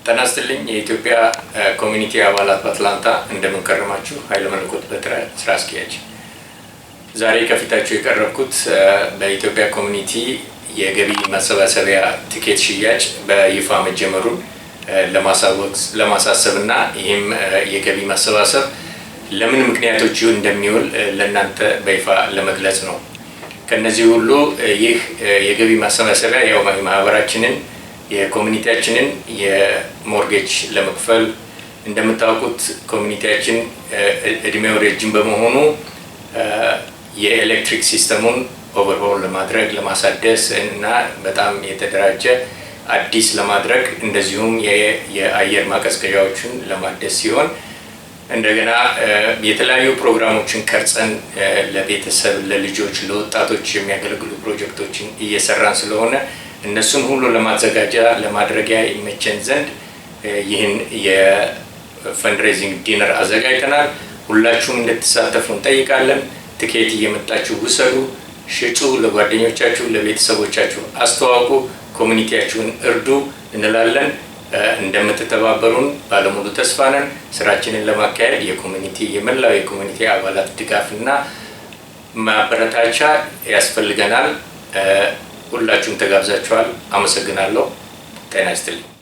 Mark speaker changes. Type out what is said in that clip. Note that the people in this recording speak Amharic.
Speaker 1: ጤና ይስጥልኝ የኢትዮጵያ ኮሚኒቲ አባላት በአትላንታ እንደምንከረማችሁ ኃይለ መለኮት በትረ ስራ አስኪያጅ። ዛሬ ከፊታችሁ የቀረብኩት በኢትዮጵያ ኮሚኒቲ የገቢ ማሰባሰቢያ ቲኬት ሽያጭ በይፋ መጀመሩን ለማሳሰብና ይህም የገቢ ማሰባሰብ ለምን ምክንያቶች እንደሚውል ለእናንተ በይፋ ለመግለጽ ነው። ከነዚህ ሁሉ ይህ የገቢ ማሰባሰቢያ ያው ማህበራችንን የኮሚኒቲያችንን የሞርጌጅ ለመክፈል እንደምታውቁት ኮሚኒቲያችን እድሜው ረጅም በመሆኑ የኤሌክትሪክ ሲስተሙን ኦቨርሆል ለማድረግ ለማሳደስ እና በጣም የተደራጀ አዲስ ለማድረግ እንደዚሁም የአየር ማቀዝቀዣዎችን ለማደስ ሲሆን እንደገና የተለያዩ ፕሮግራሞችን ቀርጸን ለቤተሰብ ለልጆች ለወጣቶች የሚያገለግሉ ፕሮጀክቶችን እየሰራን ስለሆነ እነሱን ሁሉ ለማድረጊያ ይመቸን ዘንድ ይህን የፈንድሬዚንግ ዲነር አዘጋጅተናል። ሁላችሁም እንድትሳተፉ እንጠይቃለን። ትኬት እየመጣችሁ ውሰዱ፣ ሽጡ፣ ለጓደኞቻችሁ ለቤተሰቦቻችሁ አስተዋውቁ፣ ኮሚኒቲያችሁን እርዱ እንላለን። እንደምትተባበሩን ባለሙሉ ተስፋ ነን። ስራችንን ለማካሄድ የመላው የኮሚኒቲ አባላት ድጋፍና ማበረታቻ ያስፈልገናል። ሁላችሁም ተጋብዛችኋል። አመሰግናለሁ። ጤና ይስጥልኝ።